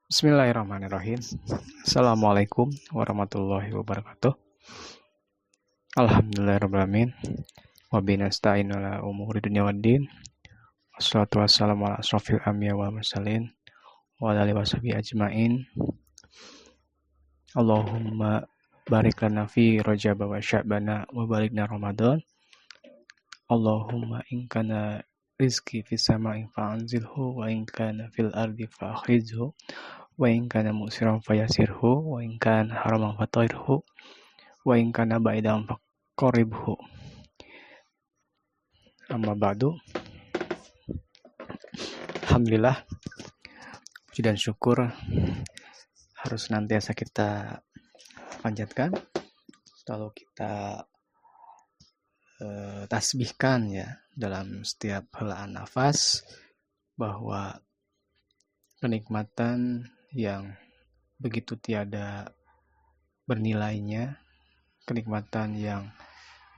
Bismillahirrahmanirrahim. Assalamualaikum warahmatullahi wabarakatuh. Alhamdulillahirrahmanirrahim. Wabihi nasta'in ala umuri dunya waddin. Wassalatu wassalamu ala asrofil anbiya wal mursalin wa ala alihi washabihi ajmain. Allahumma barik lana fi Rajab wa Sya'bana wa balikna Ramadan. Allahumma in kana rizki fis sama'i fa'anzilhu wa in kana fil ardi fa'akhrijhu wa in kana musiran fayasirhu wa in kana haraman fatahirhu wa in kana ba'idan faqaribhu. Amma ba'du. Alhamdulillah, puji dan syukur harus senantiasa kita panjatkan, lalu kita tasbihkan ya dalam setiap helaan nafas, bahwa kenikmatan yang begitu tiada bernilainya, kenikmatan yang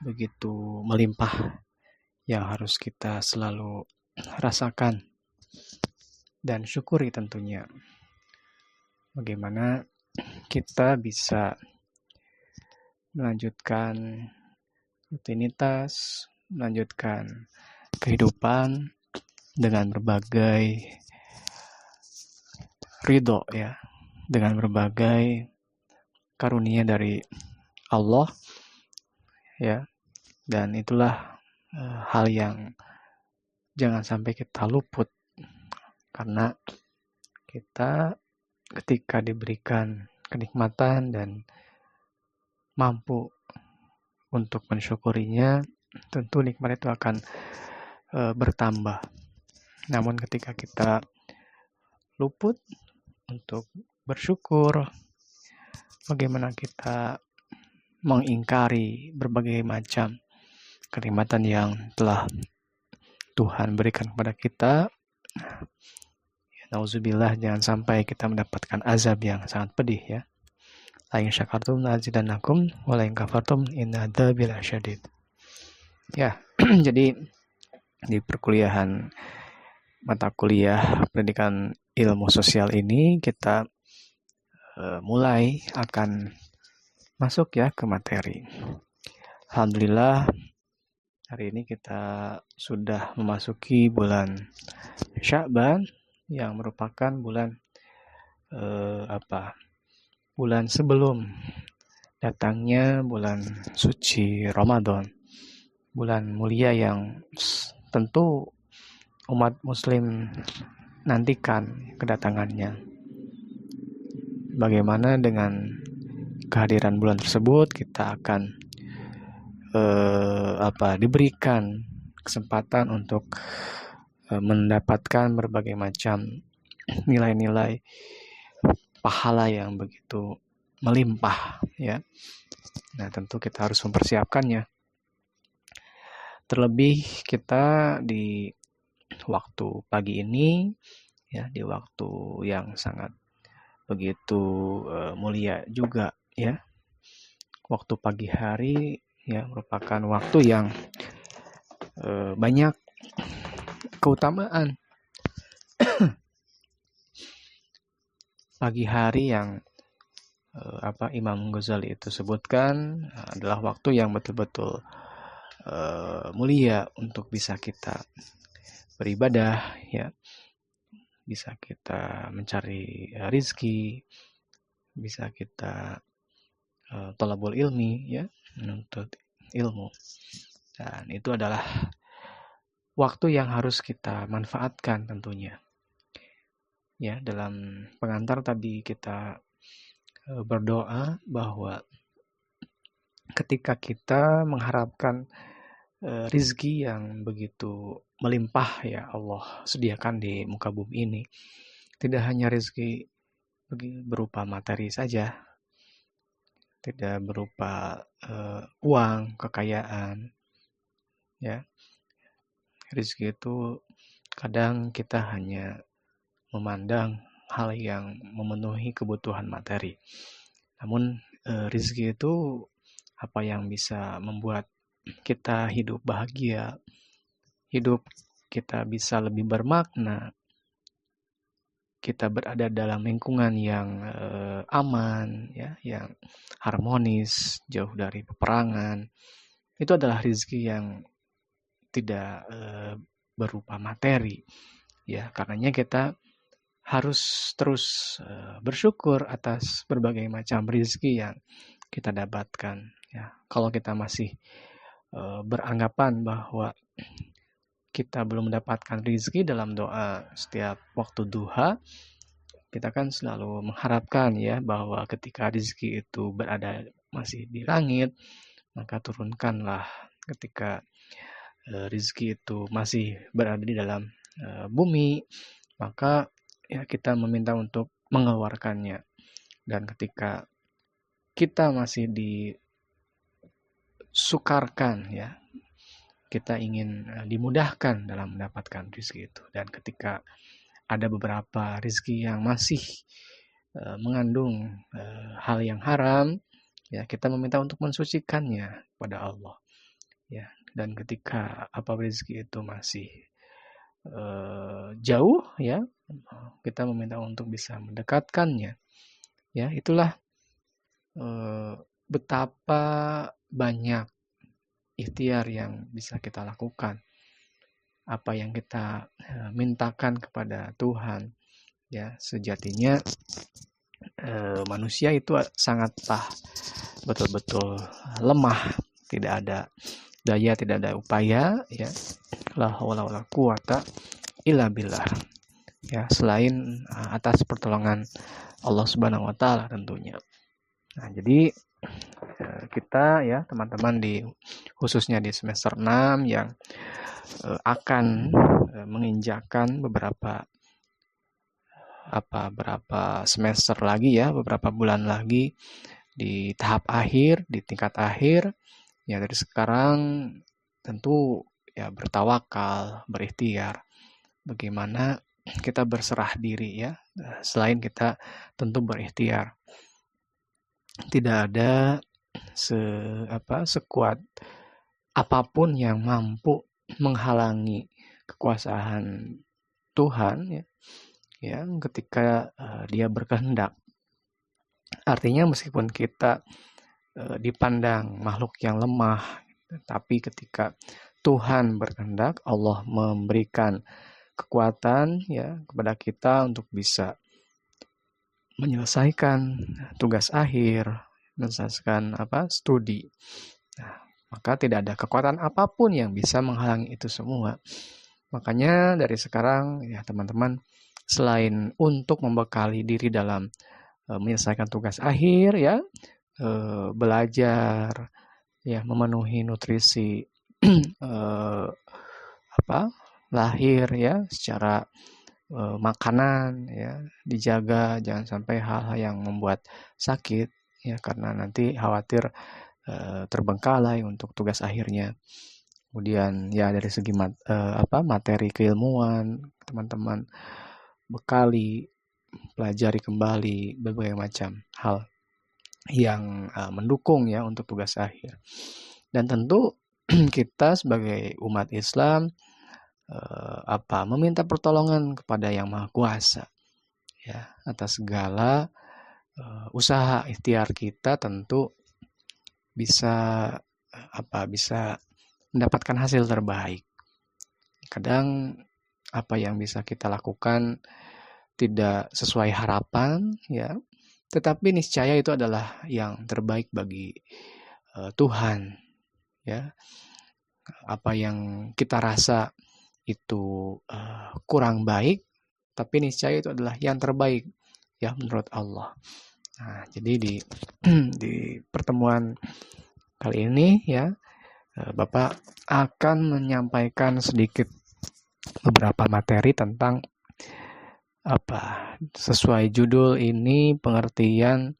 begitu melimpah yang harus kita selalu rasakan dan syukuri tentunya. Bagaimana kita bisa melanjutkan rutinitas, melanjutkan kehidupan dengan berbagai ridho ya, dengan berbagai karunia dari Allah ya, dan itulah hal yang jangan sampai kita luput, karena kita ketika diberikan kenikmatan dan mampu untuk mensyukurinya, tentu nikmat itu akan bertambah. Namun ketika kita luput untuk bersyukur, bagaimana kita mengingkari berbagai macam kenikmatan yang telah Tuhan berikan kepada kita. Nauzubillah, jangan sampai kita mendapatkan azab yang sangat pedih ya. La in syakartum la'azidannakum wa la in kafartum inna adzabi lasyadid. Ya, jadi di perkuliahan mata kuliah pendidikan ilmu sosial ini kita mulai akan masuk ya ke materi. Alhamdulillah, hari ini kita sudah memasuki bulan Sya'ban yang merupakan bulan bulan sebelum datangnya bulan suci Ramadan, bulan mulia yang tentu umat muslim nantikan kedatangannya. Bagaimana dengan kehadiran bulan tersebut, kita akan diberikan kesempatan untuk mendapatkan berbagai macam nilai-nilai pahala yang begitu melimpah ya. Nah, tentu kita harus mempersiapkannya. Terlebih kita di waktu pagi ini ya, di waktu yang sangat begitu mulia juga ya. Waktu pagi hari ya merupakan waktu yang banyak keutamaan. Pagi hari yang Imam Ghazali itu sebutkan adalah waktu yang betul-betul mulia untuk bisa kita beribadah ya, bisa kita mencari rizki, bisa kita thalabul ilmi ya, menuntut ilmu. Dan itu adalah waktu yang harus kita manfaatkan tentunya. Ya, dalam pengantar tadi kita berdoa bahwa ketika kita mengharapkan rizki yang begitu melimpah ya Allah sediakan di muka bumi ini, tidak hanya rizki berupa materi saja, tidak berupa uang, kekayaan ya. Rizki itu kadang kita hanya memandang hal yang memenuhi kebutuhan materi. Namun rizki itu apa yang bisa membuat kita hidup bahagia, hidup kita bisa lebih bermakna, kita berada dalam lingkungan yang aman, ya, yang harmonis, jauh dari peperangan, itu adalah rezeki yang tidak berupa materi, ya. Karenanya kita harus terus bersyukur atas berbagai macam rezeki yang kita dapatkan, ya. Kalau kita masih beranggapan bahwa kita belum mendapatkan rezeki dalam doa setiap waktu duha, kita kan selalu mengharapkan ya bahwa ketika rezeki itu berada masih di langit, maka turunkanlah. Ketika rezeki itu masih berada di dalam bumi, maka ya kita meminta untuk mengeluarkannya. Dan ketika kita masih disukarkan, ya, kita ingin dimudahkan dalam mendapatkan rezeki itu. Dan ketika ada beberapa rezeki yang masih mengandung hal yang haram, ya kita meminta untuk mensucikannya kepada Allah, ya. Dan ketika rezeki itu masih jauh, ya, kita meminta untuk bisa mendekatkannya, ya. Itulah betapa banyak ikhtiar yang bisa kita lakukan, apa yang kita mintakan kepada Tuhan, ya. Sejatinya manusia itu sangatlah betul-betul lemah, tidak ada daya, tidak ada upaya, ya, la haula wala quwata illa billah, ya, selain atas pertolongan Allah Subhanahu wa taala tentunya. Nah, jadi kita ya teman-teman khususnya di semester 6 yang akan menginjakkan beberapa semester lagi, ya, beberapa bulan lagi di tahap akhir, di tingkat akhir, ya, dari sekarang tentu ya bertawakal, berikhtiar bagaimana kita berserah diri, ya. Selain kita tentu berikhtiar, tidak ada sekuat apapun yang mampu menghalangi kekuasaan Tuhan, ya, ketika Dia berkehendak. Artinya meskipun kita dipandang makhluk yang lemah, tapi ketika Tuhan berkehendak, Allah memberikan kekuatan, ya, kepada kita untuk bisa menyelesaikan tugas akhir, menyelesaikan studi. Nah, maka tidak ada kekuatan apapun yang bisa menghalangi itu semua. Makanya dari sekarang ya teman-teman, selain untuk membekali diri dalam menyelesaikan tugas akhir, ya, belajar, ya, memenuhi nutrisi lahir, ya, secara makanan, ya, dijaga jangan sampai hal-hal yang membuat sakit, ya, karena nanti khawatir terbengkalai untuk tugas akhirnya. Kemudian ya dari segi materi keilmuan, teman-teman bekali, pelajari kembali berbagai macam hal yang mendukung, ya, untuk tugas akhir. Dan tentu kita sebagai umat Islam meminta pertolongan kepada Yang Maha Kuasa, ya, atas segala usaha ikhtiar kita tentu bisa mendapatkan hasil terbaik. Kadang apa yang bisa kita lakukan tidak sesuai harapan, ya, tetapi niscaya itu adalah yang terbaik bagi Tuhan, ya. Apa yang kita rasa itu kurang baik, tapi niscaya itu adalah yang terbaik, ya, menurut Allah. Nah, jadi di pertemuan kali ini, ya, Bapak akan menyampaikan sedikit beberapa materi tentang sesuai judul ini, pengertian,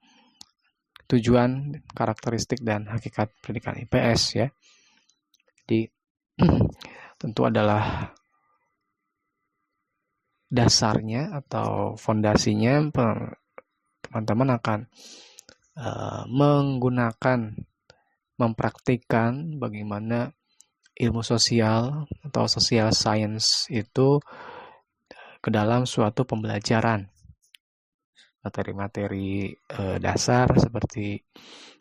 tujuan, karakteristik, dan hakikat pendidikan IPS, ya. Jadi tentu adalah dasarnya atau fondasinya teman-teman akan mempraktikkan bagaimana ilmu sosial atau social science itu ke dalam suatu pembelajaran. Materi-materi dasar seperti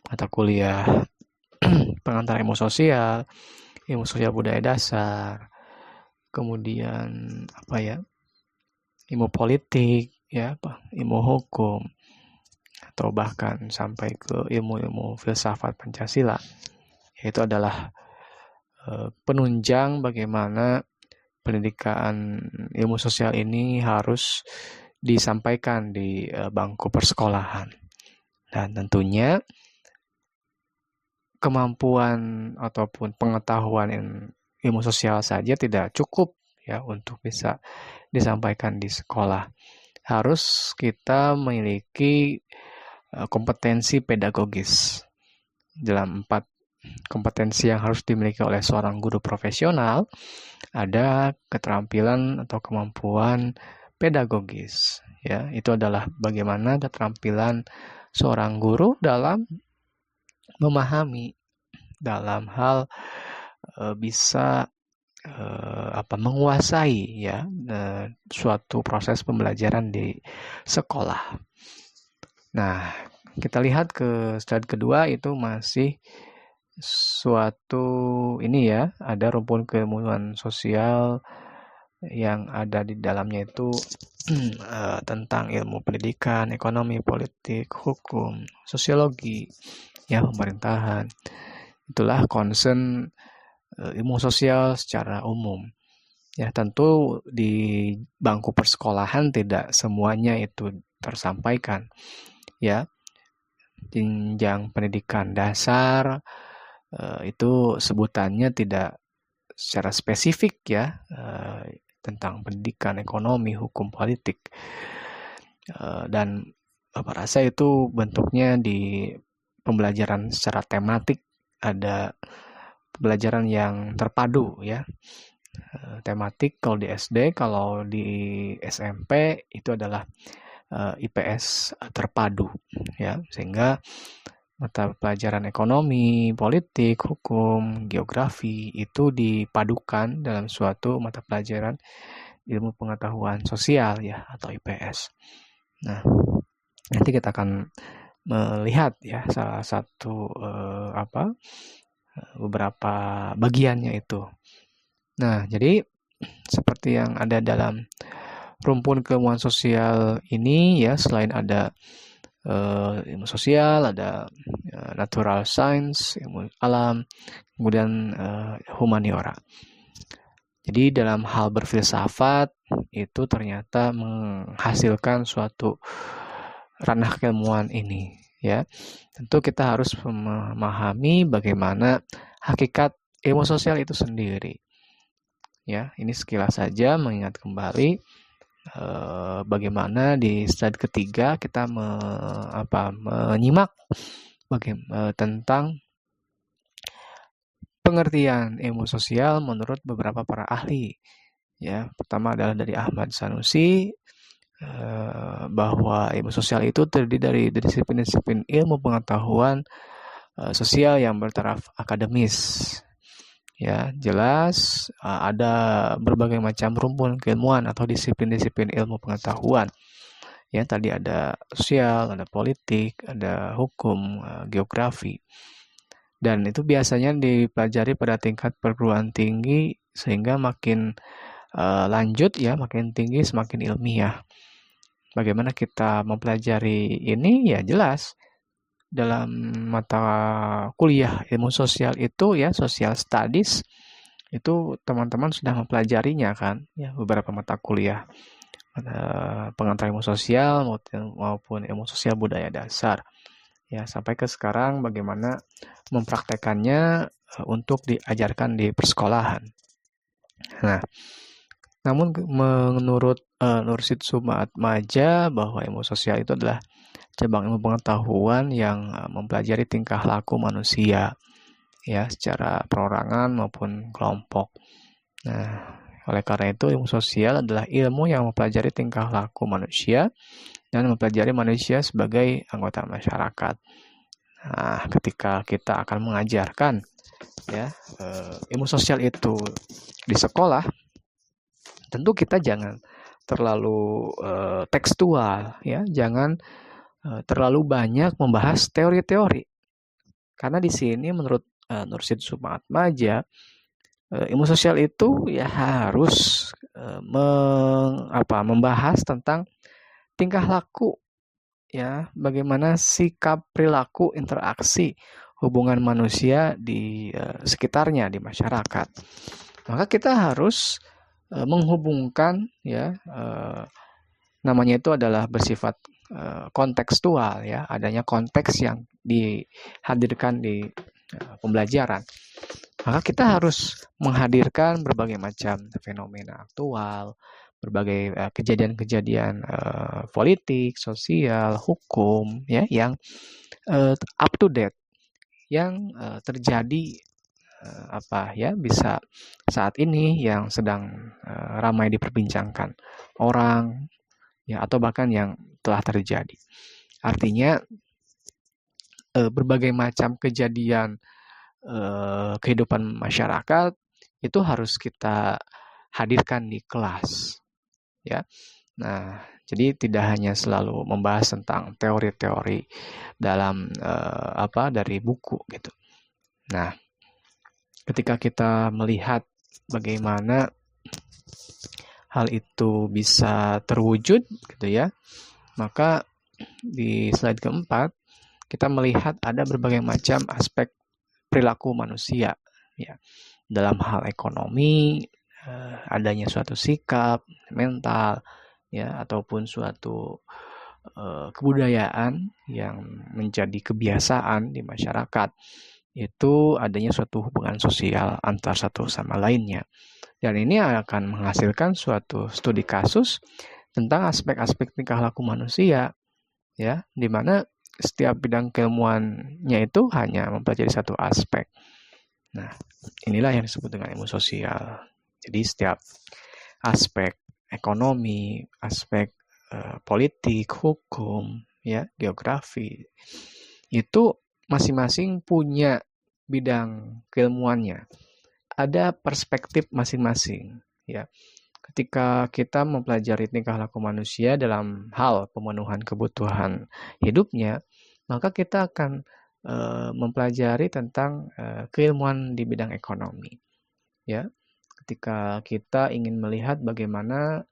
mata kuliah pengantar ilmu sosial budaya dasar, kemudian ilmu politik, ilmu hukum, atau bahkan sampai ke ilmu-ilmu filsafat Pancasila. Itu adalah penunjang bagaimana pendidikan ilmu sosial ini harus disampaikan di bangku persekolahan. Dan tentunya kemampuan ataupun pengetahuan ilmu sosial saja tidak cukup ya untuk bisa disampaikan di sekolah. Harus kita memiliki kompetensi pedagogis. Dalam 4 kompetensi yang harus dimiliki oleh seorang guru profesional, ada keterampilan atau kemampuan pedagogis. Ya, itu adalah bagaimana keterampilan seorang guru dalam memahami, dalam hal bisa menguasai suatu proses pembelajaran di sekolah. Nah, kita lihat ke slide kedua, itu masih suatu ada rumpun keilmuan sosial yang ada di dalamnya itu tentang ilmu pendidikan, ekonomi, politik, hukum, sosiologi, pemerintahan. Itulah concern ilmu sosial secara umum. Ya, tentu di bangku persekolahan tidak semuanya itu tersampaikan. Ya, jenjang pendidikan dasar itu sebutannya tidak secara spesifik tentang pendidikan, ekonomi, hukum, politik. Dan Bapak rasa itu bentuknya di pembelajaran secara tematik, ada pembelajaran yang terpadu tematik kalau di SD, kalau di SMP itu adalah IPS terpadu sehingga mata pelajaran ekonomi, politik, hukum, geografi itu dipadukan dalam suatu mata pelajaran ilmu pengetahuan sosial atau IPS. Nah, nanti kita akan melihat salah satu beberapa bagiannya itu. Nah, jadi seperti yang ada dalam rumpun keilmuan sosial ini selain ada ilmu sosial, ada natural science, ilmu alam, kemudian humaniora. Jadi dalam hal berfilsafat itu ternyata menghasilkan suatu ranah keilmuan ini Tentu kita harus memahami bagaimana hakikat ilmu sosial itu sendiri. Ini sekilas saja mengingat kembali bagaimana di slide ketiga kita menyimak tentang pengertian ilmu sosial menurut beberapa para ahli. Pertama adalah dari Ahmad Sanusi, bahwa ilmu sosial itu terdiri dari disiplin-disiplin ilmu pengetahuan sosial yang bertaraf akademis. Jelas ada berbagai macam rumpun keilmuan atau disiplin-disiplin ilmu pengetahuan. Tadi ada sosial, ada politik, ada hukum, geografi. Dan itu biasanya dipelajari pada tingkat perguruan tinggi sehingga makin lanjut makin tinggi semakin ilmiah. Bagaimana kita mempelajari ini jelas dalam mata kuliah ilmu sosial itu social studies itu teman-teman sudah mempelajarinya kan beberapa mata kuliah pengantar ilmu sosial maupun ilmu sosial budaya dasar sampai ke sekarang bagaimana mempraktekannya untuk diajarkan di persekolahan. Nah, namun menurut Nursid Sumatmaja bahwa ilmu sosial itu adalah cabang ilmu pengetahuan yang mempelajari tingkah laku manusia secara perorangan maupun kelompok. Nah, oleh karena itu ilmu sosial adalah ilmu yang mempelajari tingkah laku manusia dan mempelajari manusia sebagai anggota masyarakat. Nah, ketika kita akan mengajarkan ilmu sosial itu di sekolah, tentu kita jangan terlalu tekstual, ya. Jangan terlalu banyak membahas teori-teori. Karena di sini menurut Nursid Sumatmaja, ilmu sosial itu ya harus membahas tentang tingkah laku, ya, bagaimana sikap, perilaku, interaksi hubungan manusia di sekitarnya, di masyarakat. Maka kita harus menghubungkan, ya, namanya itu adalah bersifat kontekstual, ya, adanya konteks yang dihadirkan di pembelajaran. Maka kita harus menghadirkan berbagai macam fenomena aktual, berbagai kejadian-kejadian politik, sosial, hukum, ya, yang up to date, yang terjadi bisa saat ini, yang sedang ramai diperbincangkan orang, ya, atau bahkan yang telah terjadi. Artinya berbagai macam kejadian kehidupan masyarakat itu harus kita hadirkan di kelas, ya. Nah, jadi tidak hanya selalu membahas tentang teori-teori dalam dari buku gitu. Nah, ketika kita melihat bagaimana hal itu bisa terwujud gitu, ya, maka di slide keempat kita melihat ada berbagai macam aspek perilaku manusia, ya, dalam hal ekonomi, adanya suatu sikap mental, ya, ataupun suatu kebudayaan yang menjadi kebiasaan di masyarakat, itu adanya suatu hubungan sosial antar satu sama lainnya, dan ini akan menghasilkan suatu studi kasus tentang aspek-aspek tingkah laku manusia, ya, di mana setiap bidang keilmuannya itu hanya mempelajari satu aspek. Nah, inilah yang disebut dengan ilmu sosial. Jadi setiap aspek ekonomi, aspek politik, hukum, ya, geografi, itu masing-masing punya bidang keilmuannya. Ada perspektif masing-masing, ya. Ketika kita mempelajari tingkah laku manusia dalam hal pemenuhan kebutuhan hidupnya, maka kita akan mempelajari tentang keilmuan di bidang ekonomi, ya. Ketika kita ingin melihat bagaimana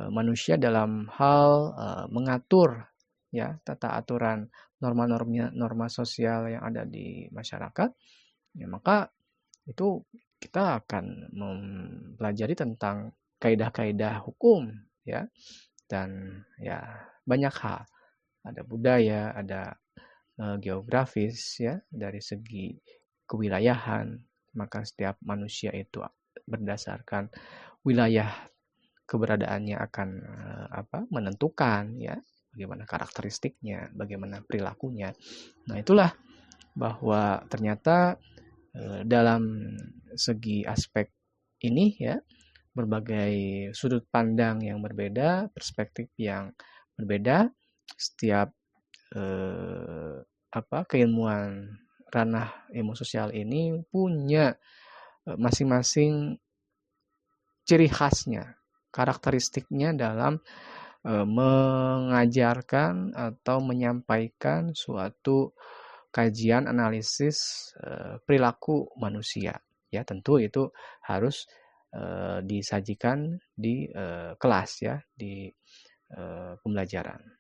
manusia dalam hal mengatur, ya, tata aturan norma sosial yang ada di masyarakat, ya, maka itu kita akan mempelajari tentang kaidah-kaidah hukum, ya, dan ya banyak hal. Ada budaya, ada geografis, ya, dari segi kewilayahan, maka setiap manusia itu berdasarkan wilayah keberadaannya akan menentukan, ya, bagaimana karakteristiknya, bagaimana perilakunya. Nah, itulah bahwa ternyata dalam segi aspek ini, ya, berbagai sudut pandang yang berbeda, perspektif yang berbeda, setiap keilmuan ranah ilmu sosial ini punya masing-masing ciri khasnya, karakteristiknya dalam mengajarkan atau menyampaikan suatu kajian analisis perilaku manusia, ya. Tentu itu harus disajikan di kelas, ya, di pembelajaran.